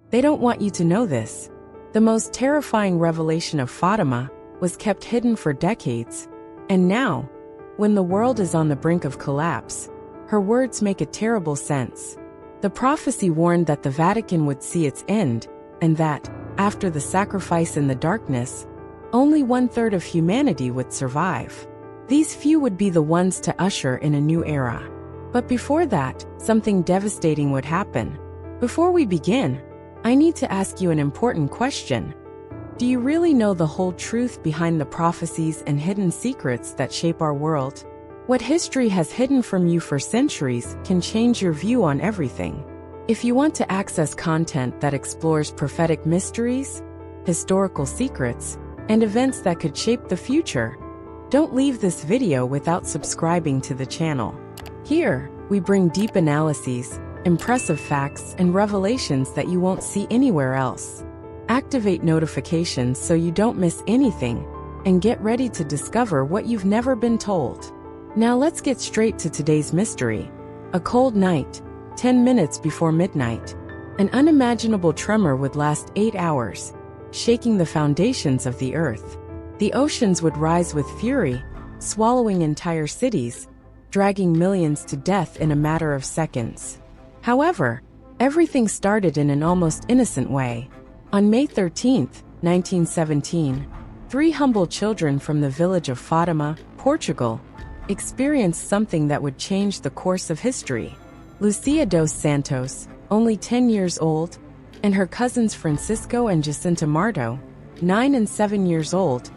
They don't want you to know this. The most terrifying revelation of Fatima was kept hidden for decades, and now, when the world is on the brink of collapse, her words make a terrible sense. The prophecy warned that the Vatican would see its end, and that, after the sacrifice in the darkness, only 1/3 of humanity would survive. These few would be the ones to usher in a new era. But before that, something devastating would happen. Before we begin, I need to ask you an important question. Do you really know the whole truth behind the prophecies and hidden secrets that shape our world? What history has hidden from you for centuries can change your view on everything. If you want to access content that explores prophetic mysteries, historical secrets, and events that could shape the future, don't leave this video without subscribing to the channel. Here, we bring deep analyses, impressive facts, and revelations that you won't see anywhere else. Activate notifications so you don't miss anything, and get ready to discover what you've never been told. Now let's get straight to today's mystery. A cold night, 10 minutes before midnight. An unimaginable tremor would last 8 hours, shaking the foundations of the earth. The oceans would rise with fury, swallowing entire cities, dragging millions to death in a matter of seconds. However, everything started in an almost innocent way. On May 13, 1917, 3 humble children from the village of Fatima, Portugal, experienced something that would change the course of history. Lucia dos Santos, only 10 years old, and her cousins Francisco and Jacinta Marto, 9 and 7 years old,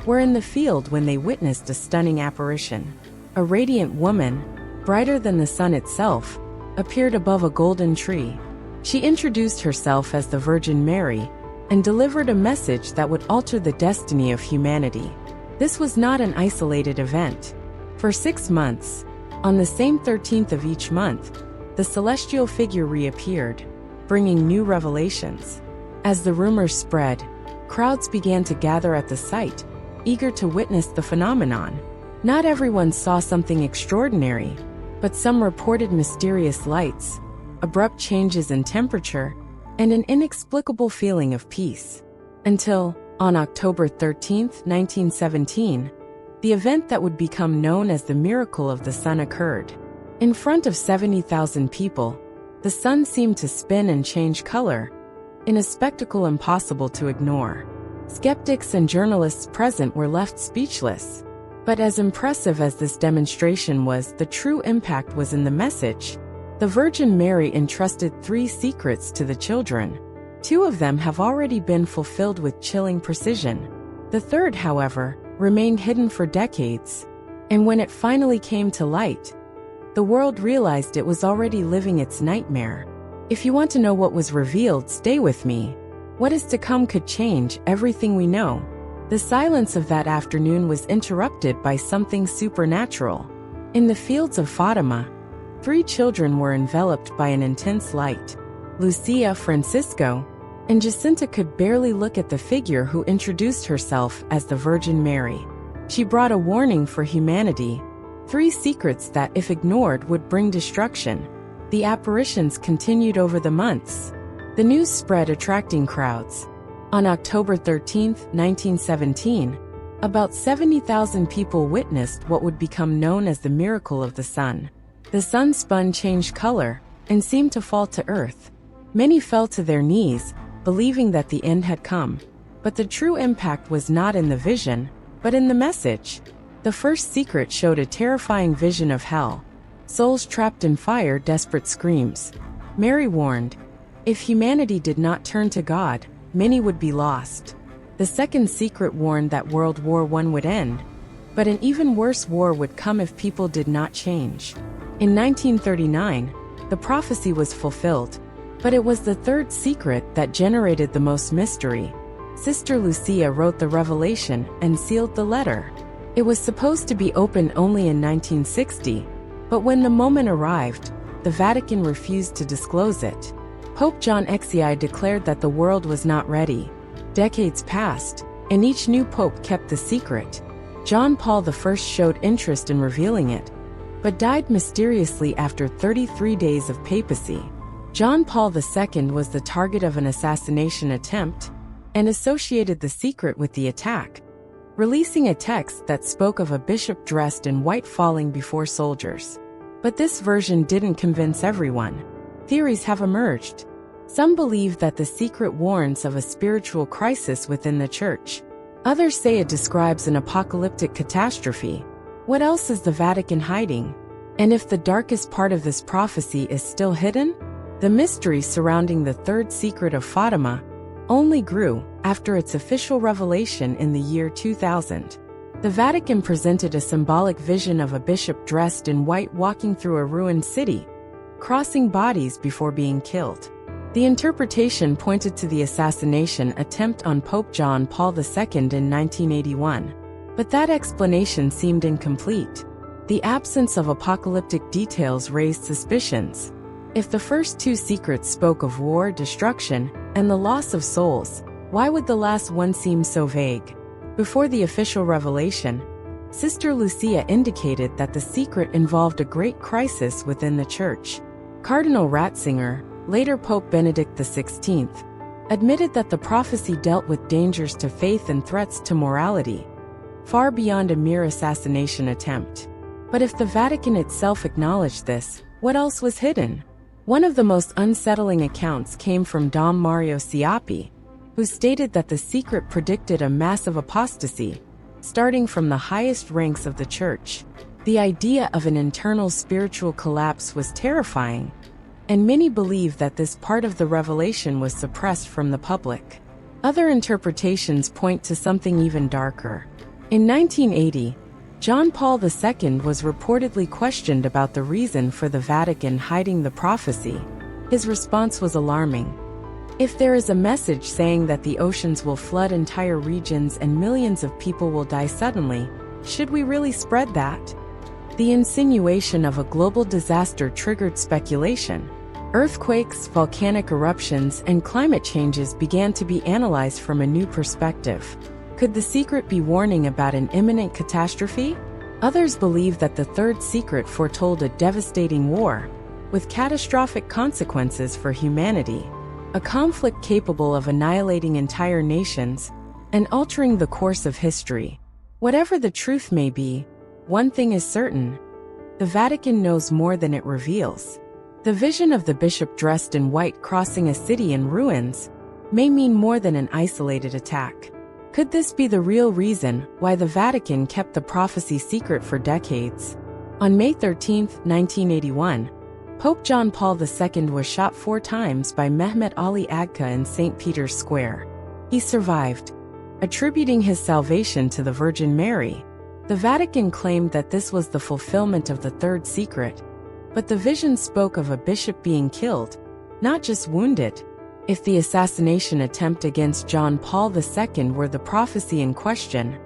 were in the field when they witnessed a stunning apparition. A radiant woman, brighter than the sun itself, appeared above a golden tree. She introduced herself as the Virgin Mary and delivered a message that would alter the destiny of humanity. This was not an isolated event. For 6 months, on the same 13th of each month, the celestial figure reappeared, bringing new revelations. As the rumors spread, crowds began to gather at the site, eager to witness the phenomenon. Not everyone saw something extraordinary, but some reported mysterious lights, abrupt changes in temperature, and an inexplicable feeling of peace. Until, on October 13, 1917, the event that would become known as the miracle of the sun occurred. In front of 70,000 people, the sun seemed to spin and change color, in a spectacle impossible to ignore. Skeptics and journalists present were left speechless. But as impressive as this demonstration was, the true impact was in the message. The Virgin Mary entrusted 3 secrets to the children. 2 of them have already been fulfilled with chilling precision. The third, however, remained hidden for decades. And when it finally came to light, the world realized it was already living its nightmare. If you want to know what was revealed, stay with me. What is to come could change everything we know. The silence of that afternoon was interrupted by something supernatural. In the fields of Fatima, 3 children were enveloped by an intense light. Lucia, Francisco, and Jacinta could barely look at the figure who introduced herself as the Virgin Mary. She brought a warning for humanity, 3 secrets that, if ignored, would bring destruction. The apparitions continued over the months. The news spread, attracting crowds. On October 13, 1917, about 70,000 people witnessed what would become known as the miracle of the sun. The sun spun, changed color, and seemed to fall to earth. Many fell to their knees, believing that the end had come. But the true impact was not in the vision, but in the message. The first secret showed a terrifying vision of hell. Souls trapped in fire, desperate screams. Mary warned, if humanity did not turn to God, many would be lost. The second secret warned that World War I would end, but an even worse war would come if people did not change. In 1939, the prophecy was fulfilled, but it was the third secret that generated the most mystery. Sister Lucia wrote the revelation and sealed the letter. It was supposed to be opened only in 1960, but when the moment arrived, the Vatican refused to disclose it. Pope John XI declared that the world was not ready. Decades passed, and each new pope kept the secret. John Paul I showed interest in revealing it, but died mysteriously after 33 days of papacy. John Paul II was the target of an assassination attempt and associated the secret with the attack, releasing a text that spoke of a bishop dressed in white falling before soldiers. But this version didn't convince everyone. Theories have emerged. Some believe that the secret warns of a spiritual crisis within the church. Others say it describes an apocalyptic catastrophe. What else is the Vatican hiding? And if the darkest part of this prophecy is still hidden? The mystery surrounding the third secret of Fatima only grew after its official revelation in the year 2000. The Vatican presented a symbolic vision of a bishop dressed in white walking through a ruined city, crossing bodies before being killed. The interpretation pointed to the assassination attempt on Pope John Paul II in 1981. But that explanation seemed incomplete. The absence of apocalyptic details raised suspicions. If the first two secrets spoke of war, destruction, and the loss of souls, why would the last one seem so vague? Before the official revelation, Sister Lucia indicated that the secret involved a great crisis within the church. Cardinal Ratzinger, later Pope Benedict XVI, admitted that the prophecy dealt with dangers to faith and threats to morality, far beyond a mere assassination attempt. But if the Vatican itself acknowledged this, what else was hidden? One of the most unsettling accounts came from Dom Mario Ciappi, who stated that the secret predicted a massive apostasy, starting from the highest ranks of the church. The idea of an internal spiritual collapse was terrifying, and many believe that this part of the revelation was suppressed from the public. Other interpretations point to something even darker. In 1980, John Paul II was reportedly questioned about the reason for the Vatican hiding the prophecy. His response was alarming. If there is a message saying that the oceans will flood entire regions and millions of people will die suddenly, should we really spread that? The insinuation of a global disaster triggered speculation. Earthquakes, volcanic eruptions, and climate changes began to be analyzed from a new perspective. Could the secret be warning about an imminent catastrophe? Others believe that the third secret foretold a devastating war, with catastrophic consequences for humanity. A conflict capable of annihilating entire nations and altering the course of history. Whatever the truth may be, one thing is certain: the Vatican knows more than it reveals. The vision of the bishop dressed in white crossing a city in ruins may mean more than an isolated attack. Could this be the real reason why the Vatican kept the prophecy secret for decades? On May 13, 1981, Pope John Paul II was shot 4 times by Mehmet Ali Agca in St. Peter's Square. He survived, attributing his salvation to the Virgin Mary. The Vatican claimed that this was the fulfillment of the third secret, but the vision spoke of a bishop being killed, not just wounded. If the assassination attempt against John Paul II were the prophecy in question,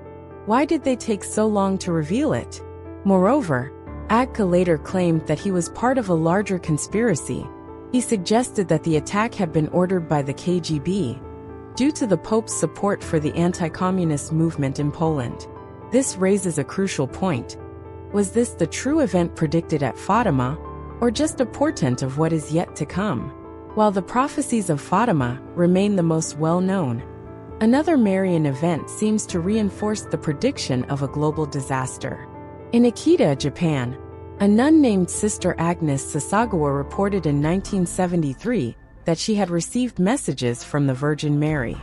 why did they take so long to reveal it? Moreover, Agca later claimed that he was part of a larger conspiracy. He suggested that the attack had been ordered by the KGB, due to the Pope's support for the anti-communist movement in Poland. This raises a crucial point. Was this the true event predicted at Fatima, or just a portent of what is yet to come? While the prophecies of Fatima remain the most well-known, another Marian event seems to reinforce the prediction of a global disaster. In Akita, Japan, a nun named Sister Agnes Sasagawa reported in 1973 that she had received messages from the Virgin Mary.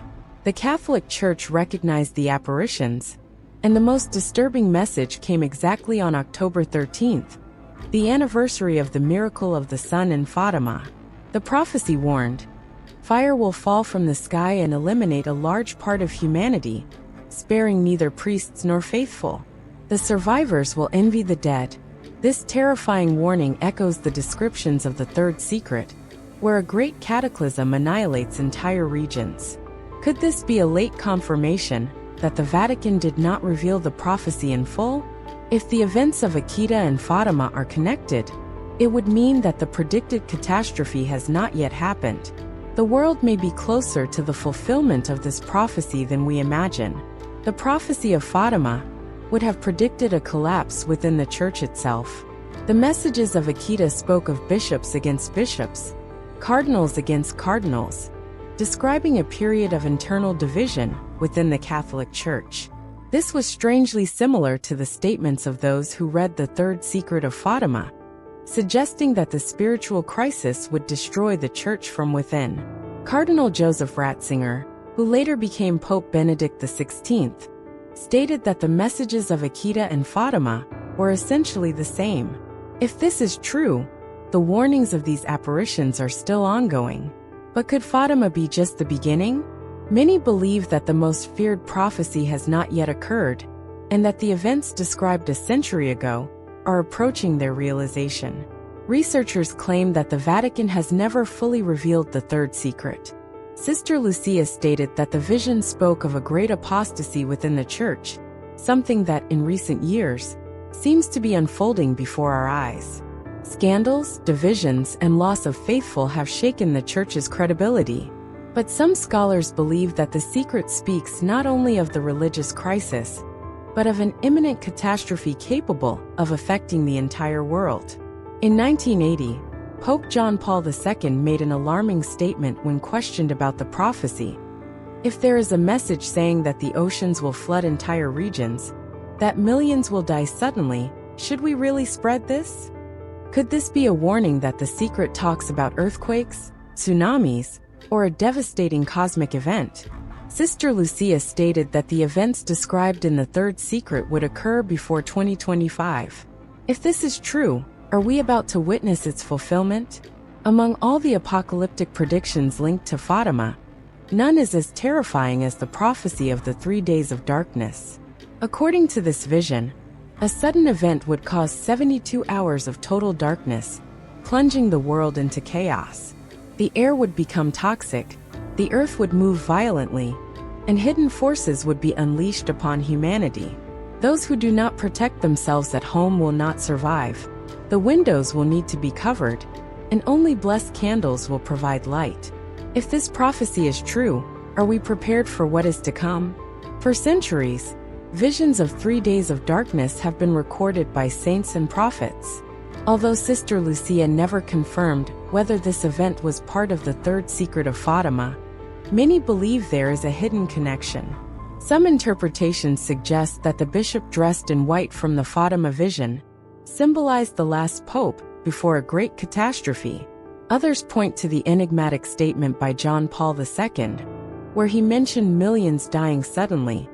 The Catholic Church recognized the apparitions, and the most disturbing message came exactly on October 13th, the anniversary of the miracle of the sun in Fatima. The prophecy warned, "Fire will fall from the sky and eliminate a large part of humanity, sparing neither priests nor faithful. The survivors will envy the dead." This terrifying warning echoes the descriptions of the third secret, where a great cataclysm annihilates entire regions. Could this be a late confirmation that the Vatican did not reveal the prophecy in full? If the events of Akita and Fatima are connected, it would mean that the predicted catastrophe has not yet happened. The world may be closer to the fulfillment of this prophecy than we imagine. The prophecy of Fatima would have predicted a collapse within the church itself. The messages of Akita spoke of bishops against bishops, Cardinals Against Cardinals, describing a period of internal division within the Catholic Church. This was strangely similar to the statements of those who read the third secret of Fatima, suggesting that the spiritual crisis would destroy the Church from within. Cardinal Joseph Ratzinger, who later became Pope Benedict XVI, stated that the messages of Akita and Fatima were essentially the same. If this is true, the warnings of these apparitions are still ongoing. But could Fatima be just the beginning? Many believe that the most feared prophecy has not yet occurred, and that the events described a century ago are approaching their realization. Researchers claim that the Vatican has never fully revealed the third secret. Sister Lucia stated that the vision spoke of a great apostasy within the Church, something that, in recent years, seems to be unfolding before our eyes. Scandals, divisions, and loss of faithful have shaken the Church's credibility. But some scholars believe that the secret speaks not only of the religious crisis, but of an imminent catastrophe capable of affecting the entire world. In 1980, Pope John Paul II made an alarming statement when questioned about the prophecy. If there is a message saying that the oceans will flood entire regions, that millions will die suddenly, should we really spread this? Could this be a warning that the secret talks about earthquakes, tsunamis, or a devastating cosmic event? Sister Lucia stated that the events described in the third secret would occur before 2025. If this is true, are we about to witness its fulfillment? Among all the apocalyptic predictions linked to Fatima, none is as terrifying as the prophecy of the 3 days of darkness. According to this vision, a sudden event would cause 72 hours of total darkness, plunging the world into chaos. The air would become toxic, the earth would move violently, and hidden forces would be unleashed upon humanity. Those who do not protect themselves at home will not survive. The windows will need to be covered, and only blessed candles will provide light. If this prophecy is true, are we prepared for what is to come? For centuries, visions of 3 days of darkness have been recorded by saints and prophets. Although Sister Lucia never confirmed whether this event was part of the third secret of Fatima, many believe there is a hidden connection. Some interpretations suggest that the bishop dressed in white from the Fatima vision symbolized the last pope before a great catastrophe. Others point to the enigmatic statement by John Paul II, where he mentioned millions dying suddenly,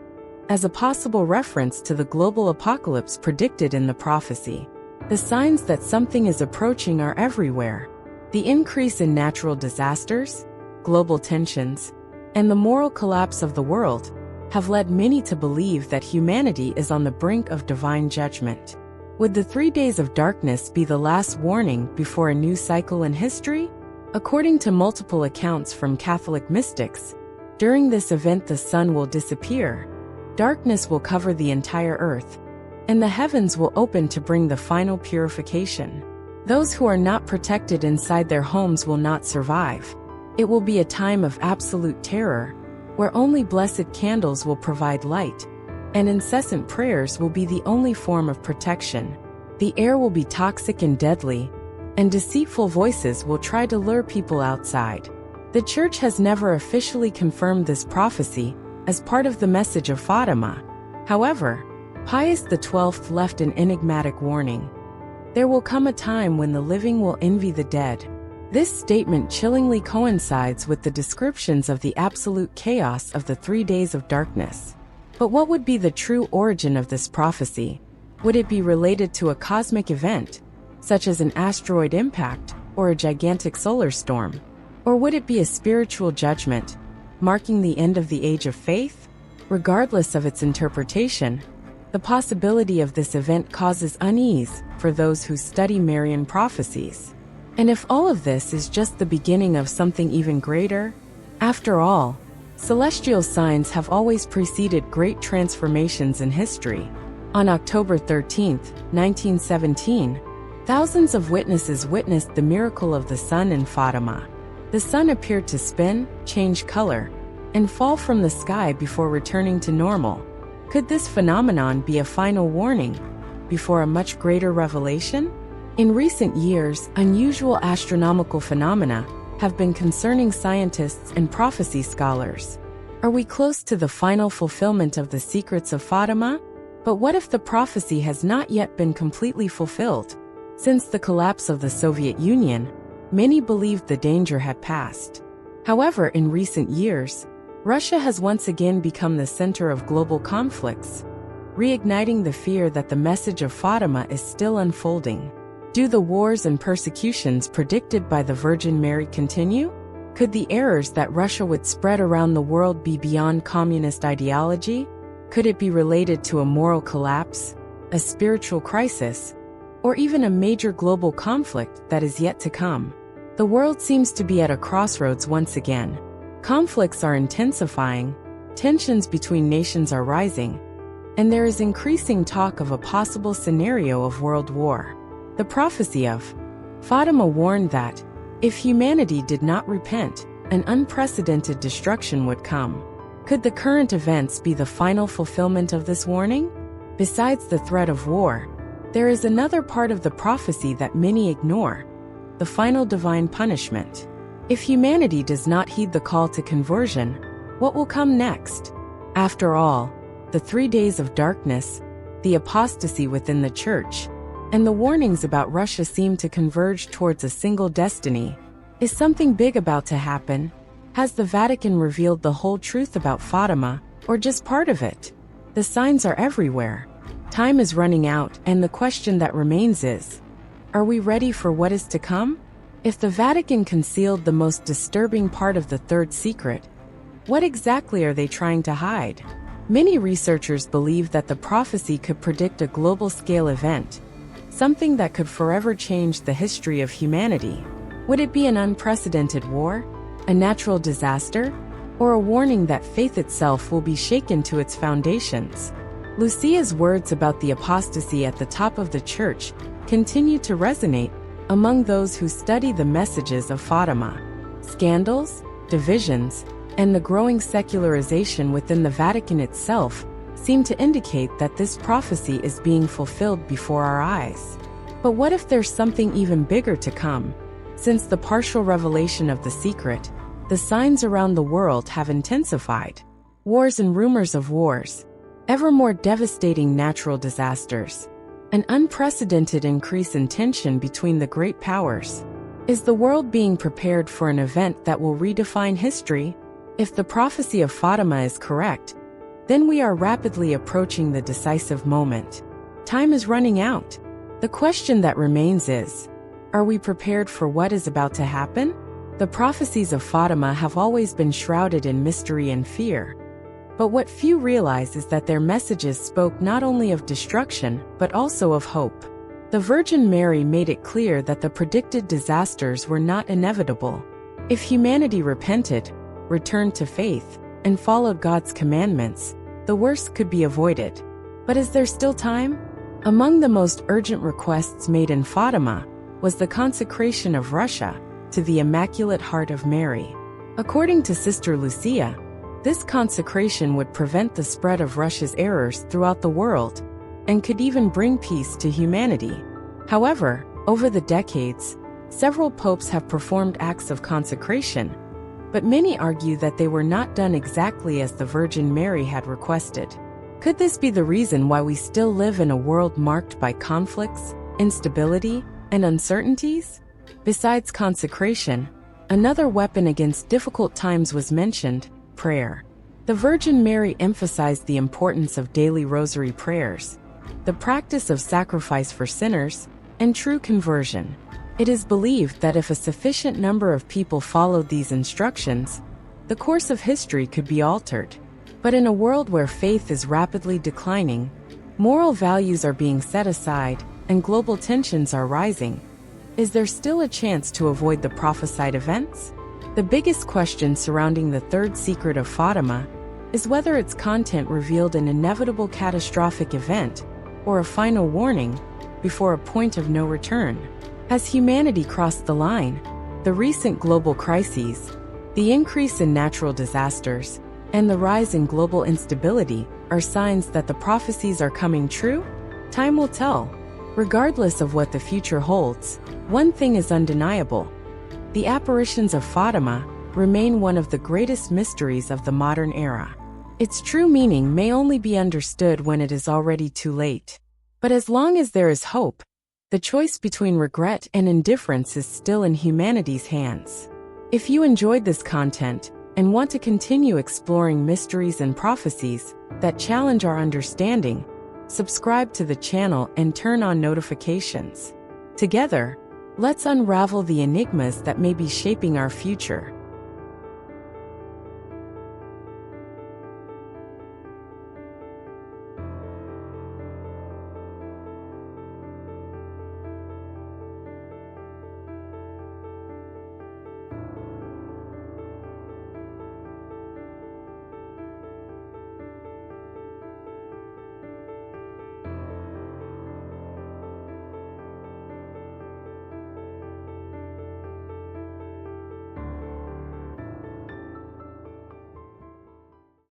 as a possible reference to the global apocalypse predicted in the prophecy. The signs that something is approaching are everywhere. The increase in natural disasters, global tensions, and the moral collapse of the world have led many to believe that humanity is on the brink of divine judgment. Would the 3 days of darkness be the last warning before a new cycle in history? According to multiple accounts from Catholic mystics, during this event the sun will disappear, darkness will cover the entire earth, and the heavens will open to bring the final purification. Those who are not protected inside their homes will not survive. It will be a time of absolute terror, where only blessed candles will provide light, and incessant prayers will be the only form of protection. The air will be toxic and deadly, and deceitful voices will try to lure people outside. The Church has never officially confirmed this prophecy as part of the message of Fatima. However, Pius XII left an enigmatic warning. There will come a time when the living will envy the dead. This statement chillingly coincides with the descriptions of the absolute chaos of the 3 days of darkness. But what would be the true origin of this prophecy? Would it be related to a cosmic event, such as an asteroid impact or a gigantic solar storm? Or would it be a spiritual judgment, marking the end of the age of faith? Regardless of its interpretation, the possibility of this event causes unease for those who study Marian prophecies. And if all of this is just the beginning of something even greater? After all, celestial signs have always preceded great transformations in history. On October 13, 1917, thousands of witnesses witnessed the miracle of the sun in Fatima. The sun appeared to spin, change color, and fall from the sky before returning to normal. Could this phenomenon be a final warning before a much greater revelation? In recent years, unusual astronomical phenomena have been concerning scientists and prophecy scholars. Are we close to the final fulfillment of the secrets of Fatima? But what if the prophecy has not yet been completely fulfilled? Since the collapse of the Soviet Union, many believed the danger had passed. However, in recent years, Russia has once again become the center of global conflicts, reigniting the fear that the message of Fatima is still unfolding. Do the wars and persecutions predicted by the Virgin Mary continue? Could the errors that Russia would spread around the world be beyond communist ideology? Could it be related to a moral collapse, a spiritual crisis, or even a major global conflict that is yet to come? The world seems to be at a crossroads once again. Conflicts are intensifying, tensions between nations are rising, and there is increasing talk of a possible scenario of world war. The prophecy of Fatima warned that, if humanity did not repent, an unprecedented destruction would come. Could the current events be the final fulfillment of this warning? Besides the threat of war, there is another part of the prophecy that many ignore: the final divine punishment. If humanity does not heed the call to conversion, what will come next? After all, the 3 days of darkness, the apostasy within the church, and the warnings about Russia seem to converge towards a single destiny. Is something big about to happen? Has the Vatican revealed the whole truth about Fatima, or just part of it? The signs are everywhere. Time is running out, and the question that remains is, are we ready for what is to come? If the Vatican concealed the most disturbing part of the third secret, what exactly are they trying to hide? Many researchers believe that the prophecy could predict a global-scale event, something that could forever change the history of humanity. Would it be an unprecedented war, a natural disaster, or a warning that faith itself will be shaken to its foundations? Lucia's words about the apostasy at the top of the church continue to resonate among those who study the messages of Fatima. Scandals, divisions, and the growing secularization within the Vatican itself seem to indicate that this prophecy is being fulfilled before our eyes. But what if there's something even bigger to come? Since the partial revelation of the secret, the signs around the world have intensified. Wars and rumors of wars, ever more devastating natural disasters, an unprecedented increase in tension between the great powers. Is the world being prepared for an event that will redefine history? If the prophecy of Fatima is correct, then we are rapidly approaching the decisive moment. Time is running out. The question that remains is, are we prepared for what is about to happen? The prophecies of Fatima have always been shrouded in mystery and fear. But what few realize is that their messages spoke not only of destruction, but also of hope. The Virgin Mary made it clear that the predicted disasters were not inevitable. If humanity repented, returned to faith, and followed God's commandments, the worst could be avoided. But is there still time? Among the most urgent requests made in Fatima was the consecration of Russia to the Immaculate Heart of Mary. According to Sister Lucia, this consecration would prevent the spread of Russia's errors throughout the world and could even bring peace to humanity. However, over the decades, several popes have performed acts of consecration, but many argue that they were not done exactly as the Virgin Mary had requested. Could this be the reason why we still live in a world marked by conflicts, instability, and uncertainties? Besides consecration, another weapon against difficult times was mentioned: prayer. The Virgin Mary emphasized the importance of daily rosary prayers, the practice of sacrifice for sinners, and true conversion. It is believed that if a sufficient number of people followed these instructions, the course of history could be altered. But in a world where faith is rapidly declining, moral values are being set aside, and global tensions are rising, is there still a chance to avoid the prophesied events? The biggest question surrounding the third secret of Fatima is whether its content revealed an inevitable catastrophic event or a final warning before a point of no return. Has humanity crossed the line? The recent global crises, the increase in natural disasters, and the rise in global instability are signs that the prophecies are coming true? Time will tell. Regardless of what the future holds, one thing is undeniable: the apparitions of Fatima remain one of the greatest mysteries of the modern era. Its true meaning may only be understood when it is already too late. But as long as there is hope, the choice between regret and indifference is still in humanity's hands. If you enjoyed this content and want to continue exploring mysteries and prophecies that challenge our understanding, subscribe to the channel and turn on notifications. Together, let's unravel the enigmas that may be shaping our future.